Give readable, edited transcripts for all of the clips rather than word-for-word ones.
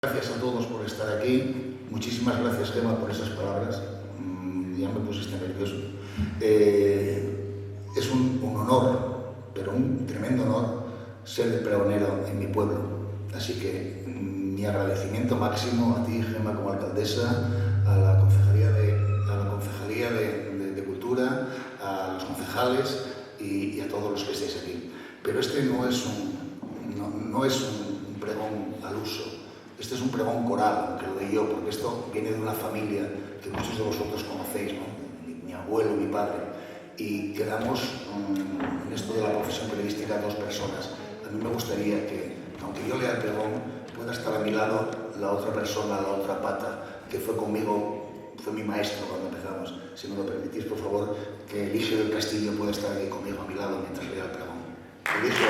Gracias a todos por estar aquí. Muchísimas gracias, Gemma, por esas palabras. Ya me pusiste nervioso. Es un honor, pero un tremendo honor, ser el pregonero en mi pueblo. Así que mi agradecimiento máximo a ti, Gemma, como alcaldesa, a la Concejalía de Cultura, a los concejales y a todos los que estáis aquí. Pero este no es un pregón al uso. Este es un pregón coral, aunque lo de yo, porque esto viene de una familia que muchos de vosotros conocéis, ¿no? Mi abuelo, mi padre, y quedamos en esto de la profesión periodística dos personas. A mí me gustaría que, aunque yo lea el pregón, pueda estar a mi lado la otra persona, la otra pata, que fue conmigo, fue mi maestro cuando empezamos. Si me lo permitís, por favor, que Eligio del Castillo pueda estar aquí conmigo a mi lado mientras lea el pregón. Eligio.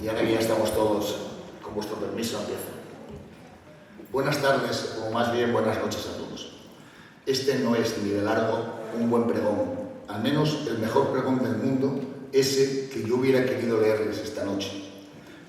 Y ahora que ya estamos todos, con vuestro permiso, empiezo. Buenas tardes, o más bien buenas noches a todos. Este no es ni de largo un buen pregón, al menos el mejor pregón del mundo, ese que yo hubiera querido leerles esta noche.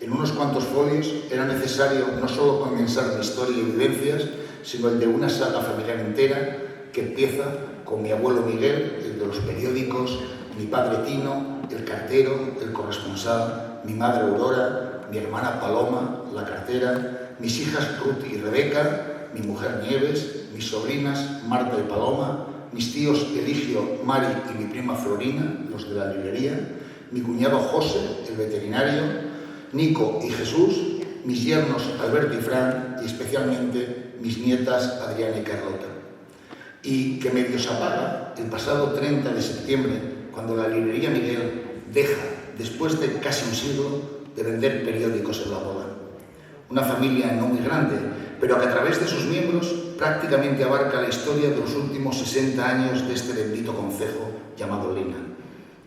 En unos cuantos folios era necesario no solo condensar mi historia y vivencias, sino el de una saga familiar entera que empieza con mi abuelo Miguel, el de los periódicos, mi padre Tino, el cartero, el corresponsal, mi madre Aurora, mi hermana Paloma, la cartera, mis hijas Ruth y Rebeca, mi mujer Nieves, mis sobrinas Marta y Paloma, mis tíos Eligio, Mari y mi prima Florina, los de la librería, mi cuñado José, el veterinario, Nico y Jesús, mis yernos Alberto y Fran y especialmente mis nietas Adriana y Carlota. Y que medio se apaga el pasado 30 de septiembre, cuando la librería Miguel deja, después de casi un siglo, de vender periódicos en la boda. Una familia no muy grande, pero que a través de sus miembros prácticamente abarca la historia de los últimos 60 años de este bendito concejo llamado Lena.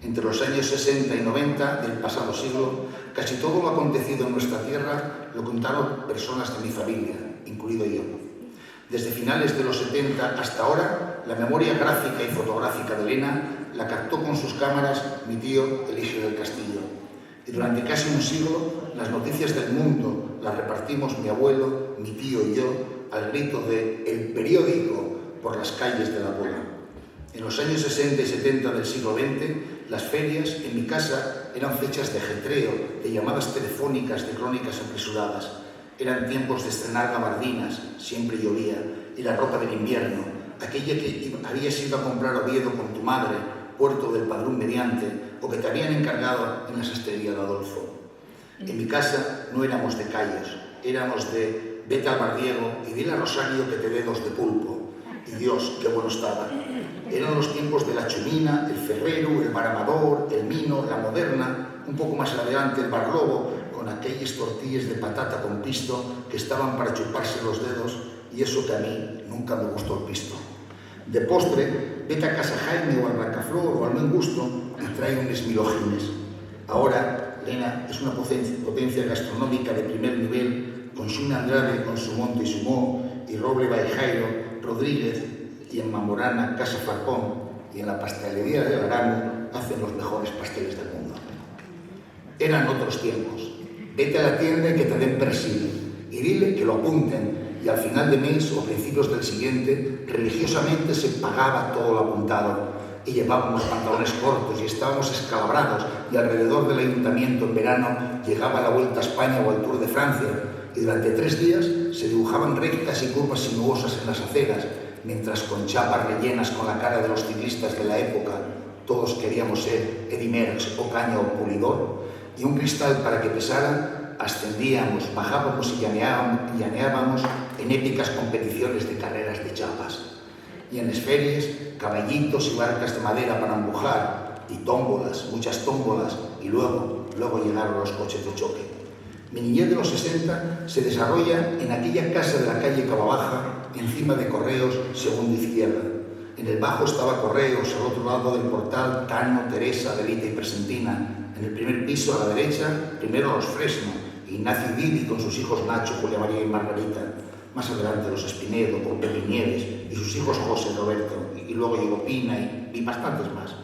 Entre los años 60 y 90 del pasado siglo, casi todo lo acontecido en nuestra tierra lo contaron personas de mi familia, incluido yo. Desde finales de los 70 hasta ahora, la memoria gráfica y fotográfica de Lena la captó con sus cámaras mi tío Eligio del Castillo. Y durante casi un siglo, las noticias del mundo las repartimos mi abuelo, mi tío y yo al grito de «el periódico» por las calles de la Puebla. En los años 60 y 70 del siglo XX, las ferias en mi casa eran fechas de ajetreo, de llamadas telefónicas, de crónicas apresuradas. Eran tiempos de estrenar gabardinas, siempre llovía, y la ropa del invierno, aquella que habías ido a comprar a Oviedo con tu madre, Puerto del Padrón mediante, o que te habían encargado en la sastrería de Adolfo. En mi casa no éramos de callos, éramos de vete al Bardiego y dile a Rosario que te dé 2 de pulpo. Y Dios, qué bueno estaba. Eran los tiempos de la Chumina, el Ferrero, el Bar Amador, el Mino, la Moderna, un poco más adelante el Bar Lobo, con aquellas tortillas de patata con pisto que estaban para chuparse los dedos, y eso que a mí nunca me gustó el pisto. De postre, vete a Casa Jaime o al Blancaflor o al Buen Gusto y trae unos milojines. Ahora, Lena es una potencia gastronómica de primer nivel, con Xuna Andrade con su Monte y su Mo, y Roble Baijairo, Rodríguez, y en Mamorana, Casa Farpón, y en la pastelería de Arano hacen los mejores pasteles del mundo. Eran otros tiempos. Vete a la tienda y que te den persil, y dile que lo apunten, y al final de mes o principios del siguiente, religiosamente se pagaba todo lo apuntado, y llevábamos pantalones cortos y estábamos escalabrados, y alrededor del ayuntamiento en verano llegaba la Vuelta a España o al Tour de Francia, y durante 3 días se dibujaban rectas y curvas sinuosas en las aceras, mientras con chapas rellenas con la cara de los ciclistas de la época, todos queríamos ser Eddy Merckx, Ocaña o Pulidor, y un cristal para que pesara, ascendíamos, bajábamos y llaneábamos e en épicas competiciones de carreras de chapas. Y en las ferias, caballitos y barcas de madera para empujar, y tómbolas, muchas tómbolas, y luego llegaron los coches de choque. Mi niñez de los 60 se desarrolla en aquella casa de la calle Cavabaja, encima de Correos, segunda izquierda. En el bajo estaba Correos, al otro lado del portal, Tano, Teresa, Adelita y Presentina. En el primer piso, a la derecha, primero los Fresno, Ignacio y Vivi con sus hijos Nacho, Julia María y Margarita. Más adelante los Espinedo con Pepe Nieves y sus hijos José y Roberto. Y luego llegó Pina y bastantes más.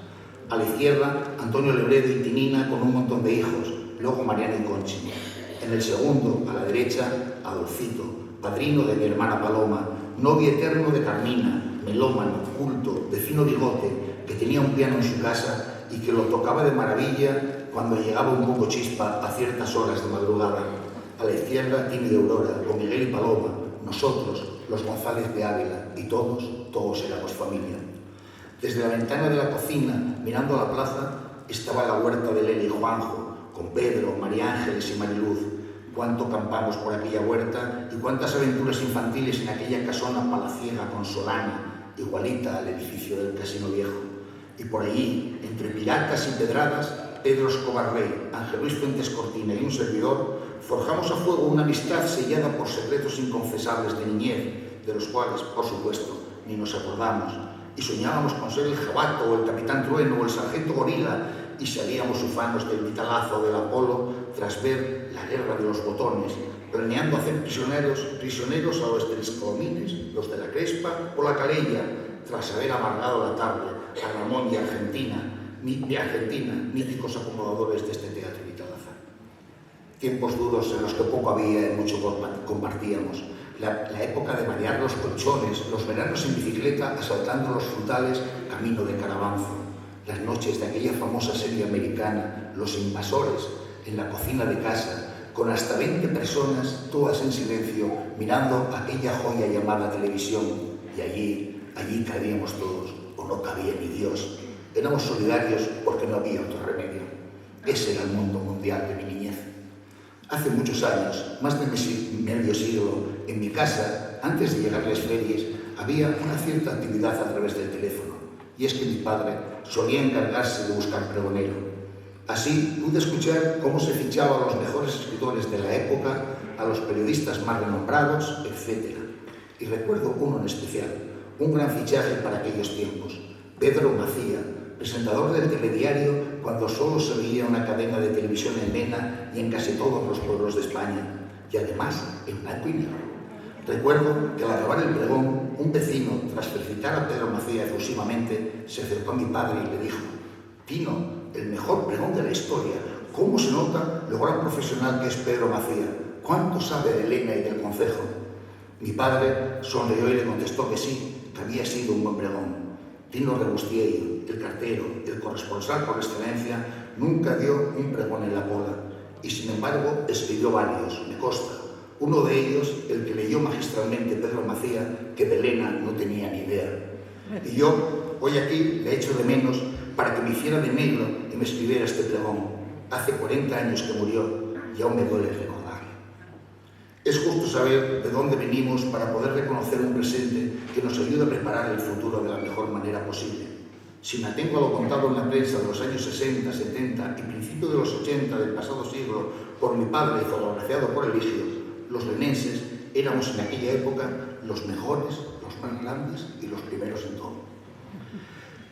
A la izquierda, Antonio Lebredo y Tinina con un montón de hijos. Luego Mariano y Conchi. En el segundo, a la derecha, Adolfito, padrino de mi hermana Paloma, novio eterno de Carmina, melómano, culto, de fino bigote, que tenía un piano en su casa y que lo tocaba de maravilla cuando llegaba un poco chispa a ciertas horas de madrugada. A la izquierda, Tini de Aurora, con Miguel y Paloma, nosotros, los González de Ávila, y todos éramos familia. Desde la ventana de la cocina, mirando a la plaza, estaba la huerta de Lele y Juanjo, con Pedro, María Ángeles y Mariluz. Cuánto campamos por aquella huerta y cuántas aventuras infantiles en aquella casona palaciega con solana, igualita al edificio del Casino Viejo. Y por allí, entre piratas y pedradas, Pedro Escobar Rey, Ángel Luis Fuentes Cortina y un servidor, forjamos a fuego una amistad sellada por secretos inconfesables de niñez, de los cuales, por supuesto, ni nos acordamos, y soñábamos con ser el Jabato o el Capitán Trueno o el Sargento Gorila, y salíamos ufanos del Vitalazo o del Apolo tras ver la guerra de los botones, planeando hacer prisioneros a los Triscomines, los de la Crespa o la Calella, tras haber amargado la tarde a Ramón y Argentina, míticos acomodadores de este teatro Vitalaza. Tiempos duros en los que poco había y mucho compartíamos. La época de marear los colchones, los veranos en bicicleta asaltando los frutales camino de Carabanzo. Las noches de aquella famosa serie americana, Los Invasores, en la cocina de casa, con hasta 20 personas, todas en silencio, mirando aquella joya llamada televisión. Y allí cabíamos todos, o no cabía ni Dios. Éramos solidarios porque no había otro remedio. Ese era el mundo mundial de mi niñez. Hace muchos años, más de medio siglo, en mi casa, antes de llegar las ferias, había una cierta actividad a través del teléfono. Y es que mi padre solía encargarse de buscar pregonero. Así pude escuchar cómo se fichaba a los mejores escritores de la época, a los periodistas más renombrados, etc. Y recuerdo uno en especial, un gran fichaje para aquellos tiempos, Pedro Macía, presentador del telediario cuando solo se veía una cadena de televisión en Mena y en casi todos los pueblos de España, y además en blanco y negro. Recuerdo que al acabar el pregón, un vecino, tras felicitar a Pedro Macía efusivamente, se acercó a mi padre y le dijo: «Tino, el mejor pregón de la historia. ¿Cómo se nota lo gran profesional que es Pedro Macía? ¿Cuánto sabe de Elena y del concejo?» Mi padre sonrió y le contestó que sí, que había sido un buen pregón. Tino Rebustiello, el cartero, el corresponsal por excelencia, nunca dio un pregón en la Pola, y sin embargo escribió varios, me consta. Uno de ellos, el que leyó magistralmente Pedro Macía, que de Elena no tenía ni idea. Y yo, hoy aquí, le echo de menos para que me hiciera de negro y me escribiera este pregón. Hace 40 años que murió y aún me duele recordarle. Es justo saber de dónde venimos para poder reconocer un presente que nos ayude a preparar el futuro de la mejor manera posible. Si me atengo a lo contado en la prensa de los años 60, 70 y principios de los 80 del pasado siglo por mi padre y fotografiado por Eligio, los lenenses éramos en aquella época los mejores, los más grandes y los primeros en todo.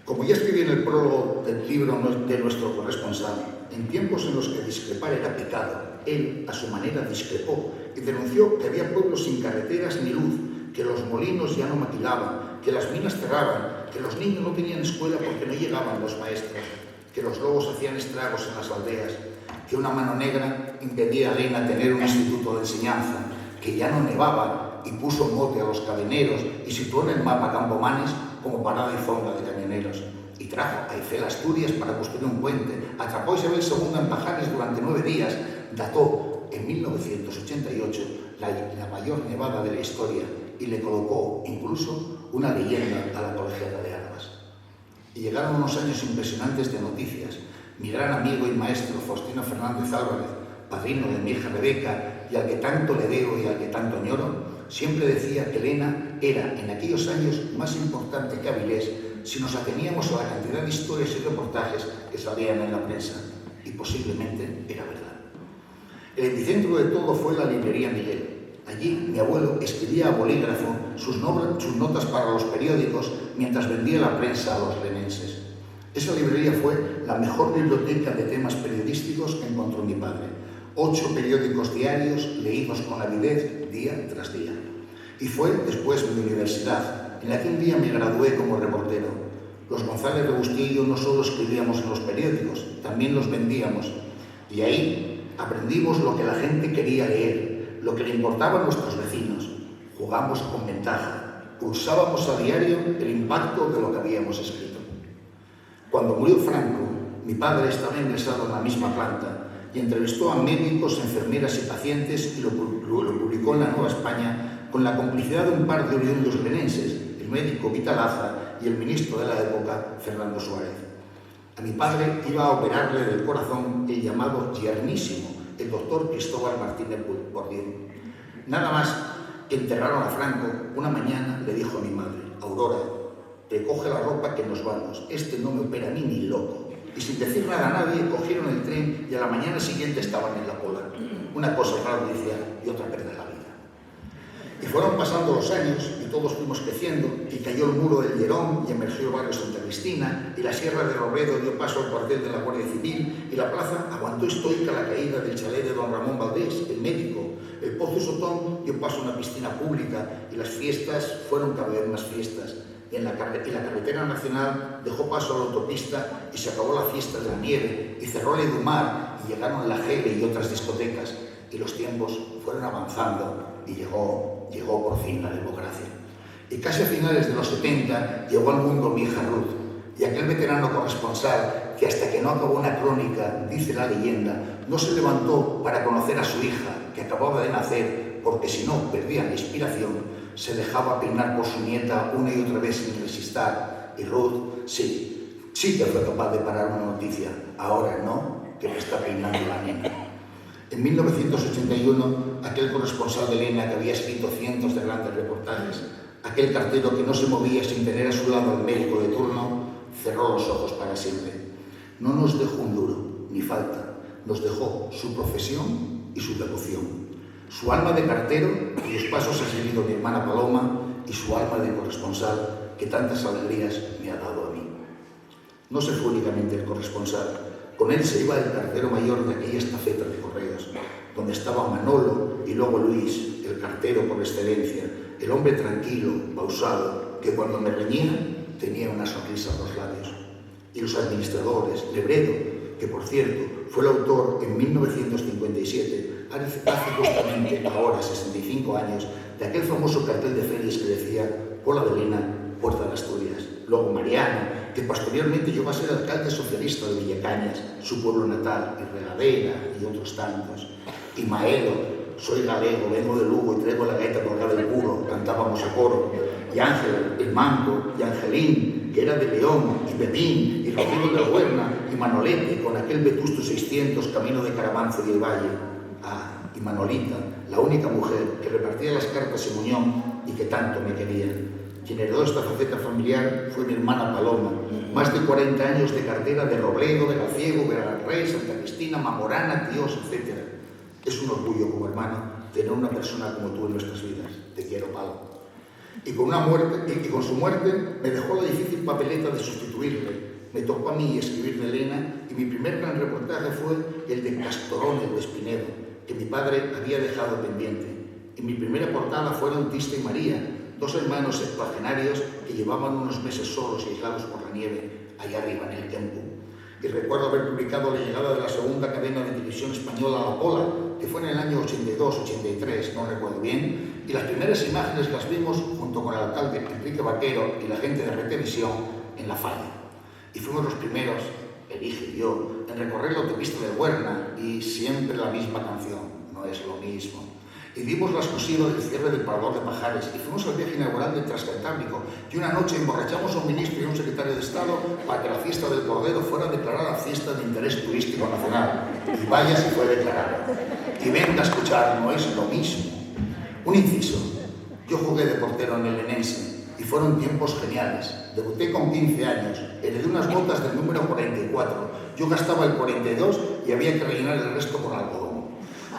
Como ya escribí en el prólogo del libro de nuestro corresponsal, en tiempos en los que discrepar era pecado, él, a su manera, discrepó y denunció que había pueblos sin carreteras ni luz, que los molinos ya no maquilaban, que las minas cerraban, que los niños no tenían escuela porque no llegaban los maestros, que los lobos hacían estragos en las aldeas, que una mano negra impedía a Elena tener un instituto de enseñanza, que ya no nevaba y puso mote a los cadeneros y situó en el mapa Campomanes como parada y fonda de camioneros. Y trajo a Eiffel a Asturias para construir un puente, atrapó a Isabel II en Pajares durante 9 días, dató en 1988 la mayor nevada de la historia y le colocó incluso una leyenda a la Colegiata de Armas. Y llegaron unos años impresionantes de noticias. Mi gran amigo y maestro Faustino Fernández Álvarez, padrino de mi hija Rebeca, y al que tanto le debo y al que tanto añoro, siempre decía que Elena era, en aquellos años, más importante que Avilés si nos ateníamos a la cantidad de historias y reportajes que salían en la prensa. Y posiblemente era verdad. El epicentro de todo fue la librería Miguel. Allí mi abuelo escribía a bolígrafo sus notas para los periódicos mientras vendía la prensa a los lenenses. Esa librería fue la mejor biblioteca de temas periodísticos que encontró mi padre. 8 periódicos diarios leídos con avidez día tras día. Y fue después mi universidad, en la que un día me gradué como reportero. Los González de Bustillo no solo escribíamos en los periódicos, también los vendíamos. Y ahí aprendimos lo que la gente quería leer, lo que le importaba a nuestros vecinos. Jugamos con ventaja, pulsábamos a diario el impacto de lo que habíamos escrito. Cuando murió Franco, mi padre estaba ingresado en la misma planta y entrevistó a médicos, enfermeras y pacientes y lo publicó en la Nueva España con la complicidad de un par de oriundos lenenses, el médico Vitalaza y el ministro de la época, Fernando Suárez. A mi padre iba a operarle del corazón el llamado yernísimo, el doctor Cristóbal Martínez Bordier. Nada más que enterraron a Franco, una mañana le dijo a mi madre: Aurora, recoge la ropa que nos vamos, este no me opera a mí ni loco. Y sin decir nada a nadie, cogieron el tren y a la mañana siguiente estaban en la cola. Una cosa para judicial y otra perder la vida. Y fueron pasando los años y todos fuimos creciendo y cayó el muro del Llerón y emergió el barrio Santa Cristina y la Sierra de Robledo dio paso al cuartel de la Guardia Civil y la plaza aguantó estoica la caída del chalet de don Ramón Valdés, el médico. El Pozo Sotón dio paso a una piscina pública y las fiestas fueron cada vez más fiestas. Y la carretera nacional dejó paso a la autopista y se acabó la fiesta de la nieve y cerró el Edumar y llegaron la Gele y otras discotecas y los tiempos fueron avanzando y llegó por fin la democracia. Y casi a finales de los 70 llegó al mundo mi hija Ruth y aquel veterano corresponsal que hasta que no acabó una crónica, dice la leyenda, no se levantó para conocer a su hija que acababa de nacer porque si no perdía la inspiración, se dejaba peinar por su nieta una y otra vez sin resistir. Y Ruth, sí que fue capaz de parar una noticia. Ahora no, que me está peinando la nena. En 1981, aquel corresponsal de Elena que había escrito cientos de grandes reportajes, aquel cartero que no se movía sin tener a su lado al médico de turno, cerró los ojos para siempre. No nos dejó un duro, ni falta. Nos dejó su profesión y su devoción. Su alma de cartero, cuyos pasos ha seguido mi hermana Paloma, y su alma de corresponsal, que tantas alegrías me ha dado a mí. No se fue únicamente el corresponsal, con él se iba el cartero mayor de aquella estafeta de correos, donde estaba Manolo y luego Luis, el cartero por excelencia, el hombre tranquilo, pausado, que cuando me reñía tenía una sonrisa en los labios. Y los administradores, Lebredo, que por cierto fue el autor en 1957, hace justamente ahora 65 años, de aquel famoso cartel de Félix que decía Pola de Elena, Puerta de Asturias. Luego Mariano, que posteriormente llegó a ser alcalde socialista de Villacañas, su pueblo natal, y Regadera y otros tantos. Y Maelo, soy galego, vengo de Lugo y traigo la gaita colgada del culo, cantábamos a coro. Y Ángel, el manco, y Angelín, que era de León, y Pepín, y Rodrigo de la Huerna, y Manolete, con aquel vetusto 600 camino de Carabanzo y el Valle. Ah, y Manolita, la única mujer que repartía las cartas en Muñón y que tanto me quería. Quien heredó esta faceta familiar fue mi hermana Paloma, más de 40 años de cartera de Robledo, de Gaciego, Verarrey, Santa Cristina, Mamorana, Tíos, etc. Es un orgullo como hermano tener una persona como tú en nuestras vidas. Te quiero, Palo. Y con su muerte me dejó la difícil papeleta de sustituirle. Me tocó a mí escribir de Elena y mi primer gran reportaje fue el de Castorone o Espinedo, que mi padre había dejado pendiente. Y mi primera portada fueron Tista y María, dos hermanos septuagenarios que llevaban unos meses solos y aislados por la nieve, allá arriba en el Tempo. Y recuerdo haber publicado la llegada de la segunda cadena de televisión española, La Pola, que fue en el año 82-83, no recuerdo bien, y las primeras imágenes las vimos junto con el alcalde Enrique Vaquero y la gente de Retevisión en La Falla. Y fuimos los primeros, Elige y yo, en recorrer la autopista de Huerna y siempre la misma canción, no es lo mismo. Y dimos la exclusiva del cierre del Parador de Pajares y fuimos al viaje inaugural del Transcantábrico y una noche emborrachamos a un ministro y a un secretario de Estado para que la fiesta del Cordero fuera declarada fiesta de interés turístico nacional. Y vaya si fue declarada. Y venga a escuchar, no es lo mismo. Un inciso. Yo jugué de portero en el Enense y fueron tiempos geniales. Debuté con 15 años, heredé unas botas del número 44. Yo gastaba el 42 y había que rellenar el resto con algodón.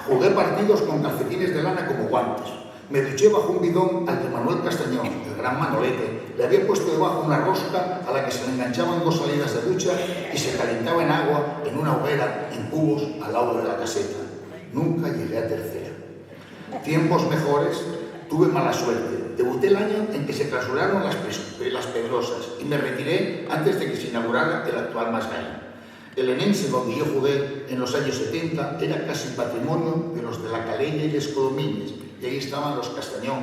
Jugué partidos con calcetines de lana como guantes. Me duché bajo un bidón al de Manuel Castañón, el gran Manolete. Le había puesto debajo una rosca a la que se le enganchaban 2 salidas de ducha y se calentaba en agua en una hoguera en cubos al lado de la caseta. Nunca llegué a tercera. Tiempos mejores, tuve mala suerte. Debuté el año en que se clausuraron las Pedrosas y me retiré antes de que se inaugurara el actual Masgain. El Enense, donde yo jugué en los años 70, era casi patrimonio de los de la Calella y les Colomines, y ahí estaban los Castañón,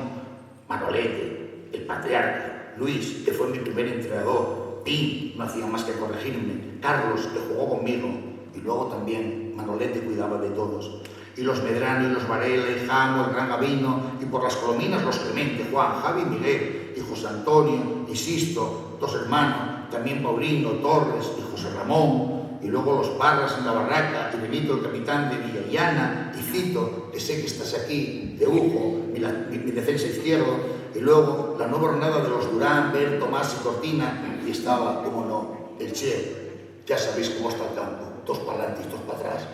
Manolete, el Patriarca, Luis, que fue mi primer entrenador, Tim, no hacía más que corregirme, Carlos, que jugó conmigo, y luego también Manolete cuidaba de todos. Y los Medrano, y los Varela, y Jamo, el Gran Gavino, y por las Colominas los Clemente, Juan, Javi y Miguel, y José Antonio, y Sisto, 2 hermanos, también Paulino, Torres, y José Ramón, y luego los Parras en la Barraca, y Benito, el capitán de Villallana, y Cito, que sé que estás aquí, de Ujo, mi defensa izquierdo, y luego la nueva jornada de los Durán, Ver, Tomás y Cortina, y estaba, como no, el Che. Ya sabéis cómo está el campo, 2 para adelante y 2 para atrás.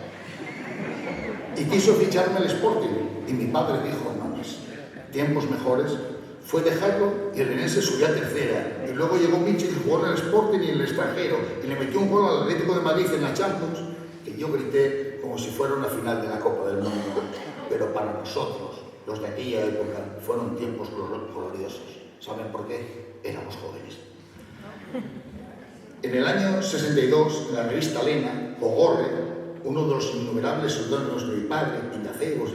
Y quiso ficharme al Sporting, y mi padre dijo, mames, tiempos mejores. Fue dejarlo y el Enense subió a tercera. Y luego llegó Michel y jugó en el Sporting y en el extranjero. Y le metió un gol al Atlético de Madrid en la Champions, que yo grité como si fuera una final de la Copa del Mundo. Pero para nosotros, los de aquella época, fueron tiempos gloriosos. ¿Saben por qué? Éramos jóvenes. En el año 62, en la revista Lena, Ogorre, uno de los innumerables seudónimos de mi padre, Pindacegos,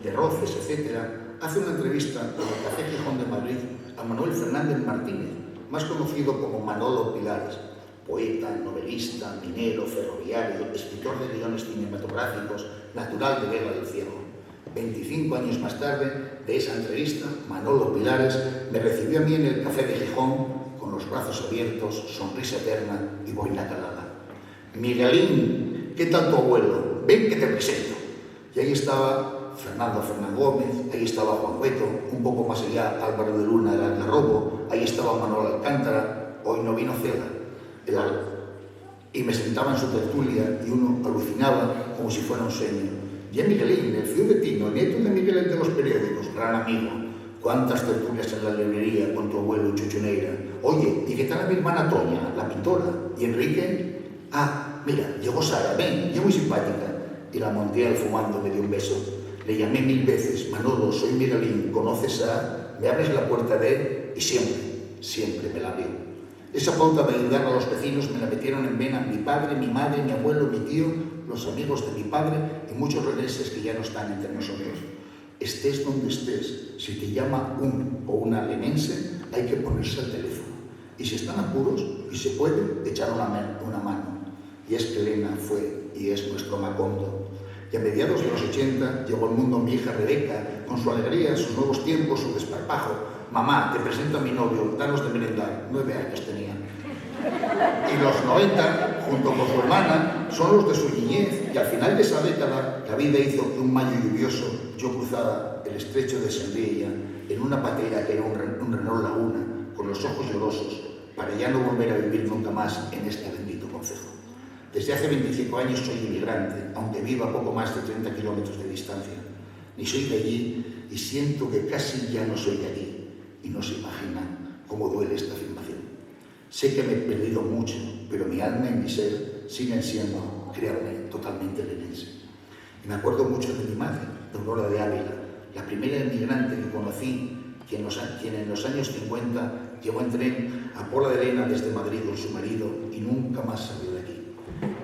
de Roces, etc., hace una entrevista en el Café Gijón de Madrid a Manuel Fernández Martínez, más conocido como Manolo Pilares, poeta, novelista, minero, ferroviario, escritor de guiones cinematográficos, natural de Vega del Ciego. 25 años más tarde de esa entrevista, Manolo Pilares me recibió a mí en el Café de Gijón con los brazos abiertos, sonrisa eterna y boina calada. Miguelín, ¿qué tal tu abuelo? Ven que te presento. Y ahí estaba Fernando Gómez, ahí estaba Juan Cueto, un poco más allá Álvaro de Luna, el Algarrobo, ahí estaba Manuel Alcántara, hoy no vino Cela, y me sentaba en su tertulia y uno alucinaba como si fuera un sueño. Y a Miguelín, el fiudetino, nieto de Miguel el de los periódicos, gran amigo, cuántas tertulias en la librería con tu abuelo Chuchuneira. Oye, ¿y qué tal a mi hermana Toña, la pintora? ¿Y Enrique? Ah, mira, llegó Sara, ven, ya muy simpática. Y la Montiel fumando me dio un beso. Le llamé 1000 veces, Manolo, soy Miguelín, ¿conoces a...? Me abres la puerta de él y siempre me la abrió. Esa pauta de ayudar a los vecinos me la metieron en vena mi padre, mi madre, mi abuelo, mi tío, los amigos de mi padre y muchos reneses que ya no están entre nosotros. Estés donde estés, si te llama un o una lenense, hay que ponerse al teléfono. Y si están apuros y se puede, echar una mano. Y es que Elena fue y es nuestro Macondo. Y a mediados de los 80 llegó al mundo mi hija Rebeca, con su alegría, sus nuevos tiempos, su desparpajo. Mamá, te presento a mi novio, danos de merendar. 9 años tenía. Y los 90, junto con su hermana, son los de su niñez. Y al final de esa década, la vida hizo que un mayo lluvioso yo cruzara el estrecho de Sendilla en una patera que era un Renault Laguna, con los ojos llorosos, para ya no volver a vivir nunca más en este bendito concejo. Desde hace 25 años soy inmigrante, aunque viva a poco más de 30 kilómetros de distancia. Ni soy de allí y siento que casi ya no soy de allí. Y no se imaginan cómo duele esta afirmación. Sé que me he perdido mucho, pero mi alma y mi ser siguen siendo, créanme, totalmente lenense. Y me acuerdo mucho de mi madre, Aurora de Ávila, la primera inmigrante que conocí, quien en los años 50 llegó en tren a Pola de Lena desde Madrid con su marido y nunca más salió de aquí.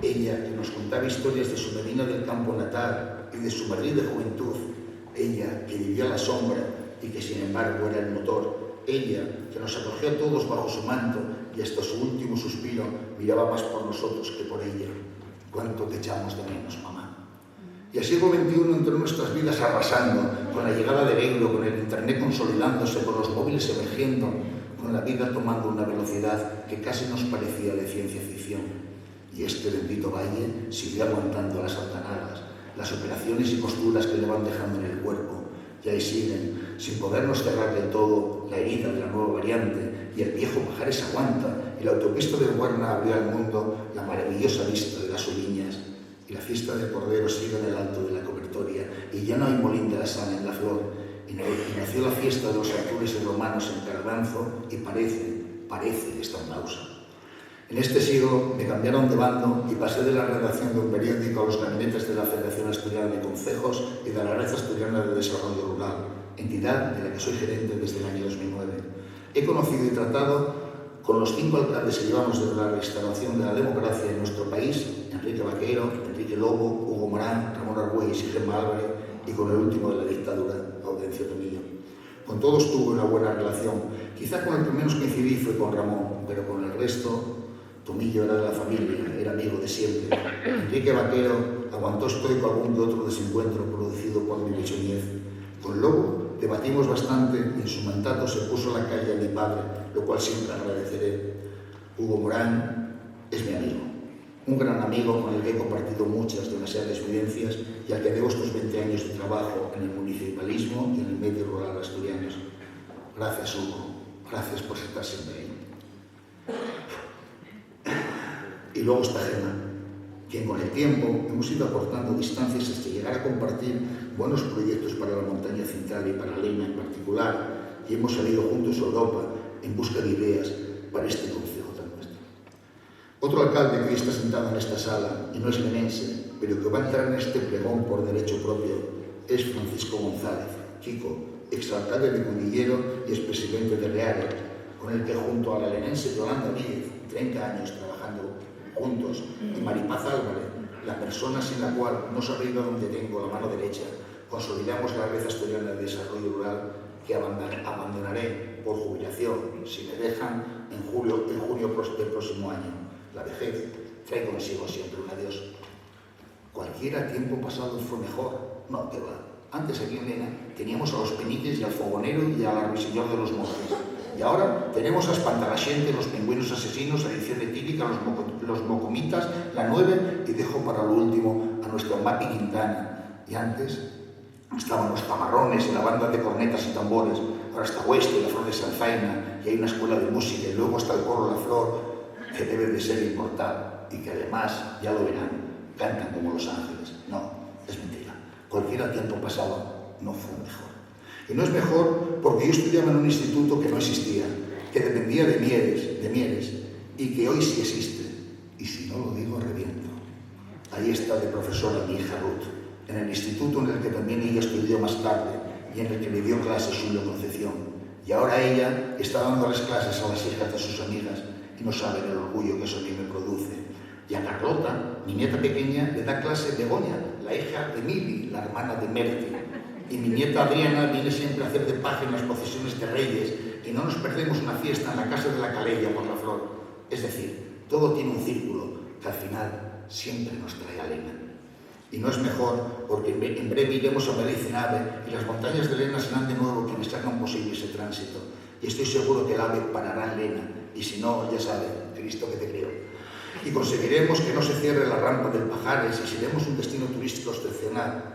Ella, que nos contaba historias de su Medina del campo natal y de su Madrid de juventud. Ella, que vivía a la sombra y que sin embargo era el motor. Ella, que nos acogió a todos bajo su manto y hasta su último suspiro miraba más por nosotros que por ella. Cuánto te echamos de menos, mamá. Y el siglo XXI entró en nuestras vidas arrasando, con la llegada del euro, con el internet consolidándose, con los móviles emergiendo, con la vida tomando una velocidad que casi nos parecía de ciencia ficción. Y este bendito valle sigue aguantando las altanadas, las operaciones y costuras que le van dejando en el cuerpo, y ahí siguen, sin podernos cerrar del todo la herida de la nueva variante, y el viejo Pajares aguanta, y la autopista de Huerna abrió al mundo la maravillosa vista de las Oliñas, y la fiesta de Cordero sigue en el alto de la cobertoria, y ya no hay molín de la Sana en la flor, y nació la fiesta de los Artures y romanos en Carabanzo, y parece que está en pausa. En este siglo me cambiaron de bando y pasé de la redacción de un periódico a los gabinetes de la Federación Asturiana de Concejos y de la Red Asturiana de Desarrollo Rural, entidad de la que soy gerente desde el año 2009. He conocido y tratado con los 5 alcaldes que llevamos desde la restauración de la democracia en nuestro país, Enrique Vaquero, Enrique Lobo, Hugo Morán, Ramón Argüelles y Gemma Álvarez, y con el último de la dictadura, Audencio Tomillo. Con todos tuve una buena relación. Quizá con el que menos coincidí fue con Ramón, pero con el resto, Tomillo era de la familia, era amigo de siempre. Enrique Vaquero aguantó estoico algún que otro desencuentro producido por mi bichoñez. Con Lobo debatimos bastante y en su mandato se puso a la calle a mi padre, lo cual siempre agradeceré. Hugo Morán es mi amigo, un gran amigo con el que he compartido muchas demasiadas vivencias y al que debo estos 20 años de trabajo en el municipalismo y en el medio rural asturiano. Gracias, Hugo. Gracias por estar siempre ahí. Y luego está Gemma, quien con el tiempo hemos ido acortando distancias hasta llegar a compartir buenos proyectos para la montaña central y para Lena en particular, y hemos salido juntos a Europa en busca de ideas para este concejo tan nuestro. Otro alcalde que hoy está sentado en esta sala, y no es lenense, pero que va a entrar en este pregón por derecho propio, es Francisco González, Kiko, exalcalde de Cudillero y expresidente de Reale, con el que junto a la lenense Yolanda Víez, 30 años trabajando juntos, y Maripaz Álvarez, la persona sin la cual no sabría dónde tengo la mano derecha, consolidamos la Red Asturiana de Desarrollo Rural que abandonaré por jubilación, si me dejan, en junio del próximo año. La vejez trae consigo siempre un adiós. Cualquiera tiempo pasado fue mejor. No, que va. Antes aquí en Lena teníamos a los Peniques y al Fogonero y al Ruiseñor de los Montes. Y ahora tenemos a Espantalaxente, los Pingüinos Asesinos, a Edición Etílica, los Mocomitas, la 9, y dejo para lo último a nuestro Mapi Quintana. Y antes estaban los Camarrones y la banda de cornetas y tambores. Ahora está Hueste y la Flor de Sanzaina, y hay una escuela de música, y luego está el Coro La Flor, que debe de ser importado, y que además, ya lo verán, cantan como Los Ángeles. No, es mentira. Cualquier tiempo pasado no fue mejor. Y no es mejor porque yo estudiaba en un instituto que no existía, que dependía de Mieres, y que hoy sí existe. Y si no lo digo, reviento. Ahí está de profesora mi hija Ruth, en el instituto en el que también ella estudió más tarde y en el que le dio clases Julio Concepción. Y ahora ella está dándoles clases a las hijas de sus amigas y no saben el orgullo que eso a mí me produce. Y a Carlota, mi nieta pequeña, le da clase Begoña, la hija de Mili, la hermana de Merti. Y mi nieta Adriana viene siempre a hacer de paje en las procesiones de Reyes y no nos perdemos una fiesta en la casa de la Calella por la Flor. Es decir, todo tiene un círculo que al final siempre nos trae a Lena. Y no es mejor porque en breve iremos a Belicenave y las montañas de Lena serán de nuevo quienes hagan posible ese tránsito. Y estoy seguro que el AVE parará en Lena. Y si no, ya saben, Cristo que te creo. Y conseguiremos que no se cierre la rampa del Pajares y seremos un destino turístico excepcional.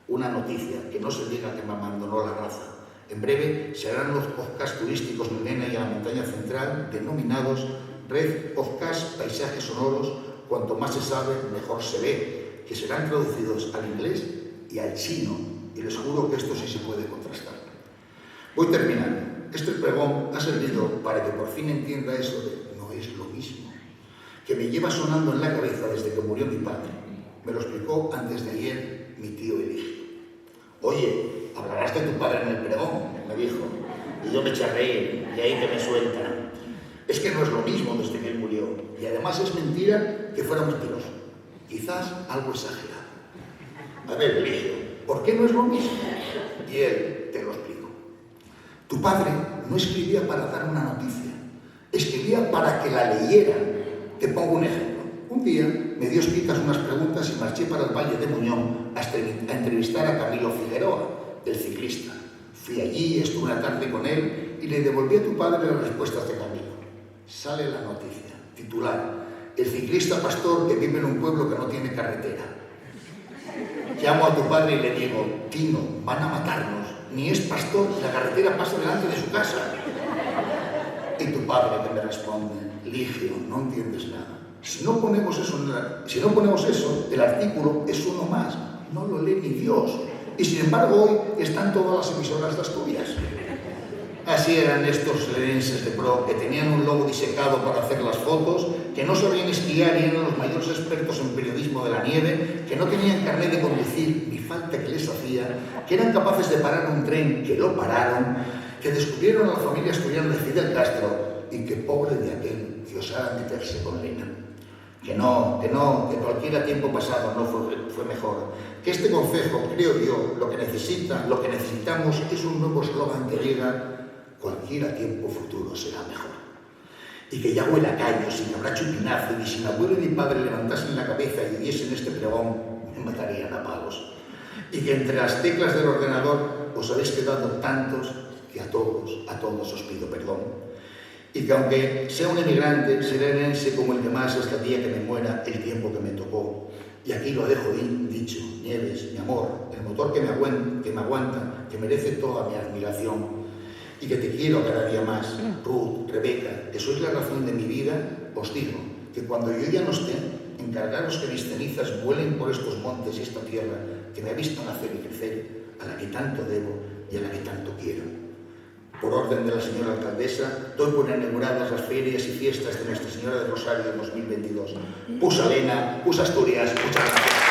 Una noticia, que no se diga que me abandonó la raza. En breve se harán los podcasts turísticos en Lena y a la montaña central, denominados Red Podcast Paisajes Sonoros. Cuanto más se sabe, mejor se ve, que serán traducidos al inglés y al chino, y les juro que esto sí se puede contrastar. Voy terminando. Este pregón ha servido para que por fin entienda eso de no es lo mismo, que me lleva sonando en la cabeza desde que murió mi padre. Me lo explicó antes de ayer mi tío Eligio. Oye, hablarás de tu padre en el pregón, me dijo. Y yo me eché a reír, y ahí que me suelta. Es que no es lo mismo desde que él murió. Y además es mentira que fuera mentiroso. Quizás algo exagerado. A ver, Eligio, ¿por qué no es lo mismo? Y él, te lo explico. Tu padre no escribía para dar una noticia. Escribía para que la leyeran. Te pongo un ejemplo. Un día me dio escritas unas preguntas y marché para el Valle de Muñón a entrevistar a Camilo Figueroa, el ciclista. Fui allí, estuve una tarde con él y le devolví a tu padre las respuestas de Camilo. Sale la noticia, titular: el ciclista pastor que vive en un pueblo que no tiene carretera. Llamo a tu padre y le digo, Tino, van a matarnos. Ni es pastor, la carretera pasa delante de su casa. Y tu padre que me responde, Ligio, no entiendes nada. Si no ponemos eso, el artículo es uno más. No lo lee ni Dios. Y sin embargo hoy están todas las emisoras de Asturias. Así eran estos lerenses de pro, que tenían un lobo disecado para hacer las fotos, que no sabían esquiar y eran los mayores expertos en periodismo de la nieve, que no tenían carnet de conducir ni falta que les hacía, que eran capaces de parar un tren, que lo pararon, que descubrieron a la familia asturiana de Fidel Castro y que pobre de aquel que osara meterse con Lena. Que cualquiera tiempo pasado no fue mejor. Que este concejo, creo yo, lo que necesitamos es un nuevo eslogan que diga cualquier tiempo futuro será mejor. Y que ya huela a callos, y que habrá chupinazo, y si mi abuelo y mi padre levantasen la cabeza y diesen este pregón, me matarían a palos. Y que entre las teclas del ordenador os habéis quedado tantos que a todos os pido perdón. Y que aunque sea un emigrante, seré herense como el demás hasta el día que me muera, el tiempo que me tocó. Y aquí lo dejo dicho, Nieves, mi amor, el motor que me aguanta, que merece toda mi admiración. Y que te quiero cada día más, Ruth, Rebeca, que sois la razón de mi vida, os digo que cuando yo ya no esté, encargaros que mis cenizas vuelen por estos montes y esta tierra que me ha visto nacer y crecer, a la que tanto debo y a la que tanto quiero. Por orden de la señora alcaldesa, doy por inauguradas las ferias y fiestas de Nuestra Señora del Rosario en 2022. Pus Alena, Pus Asturias, muchas gracias.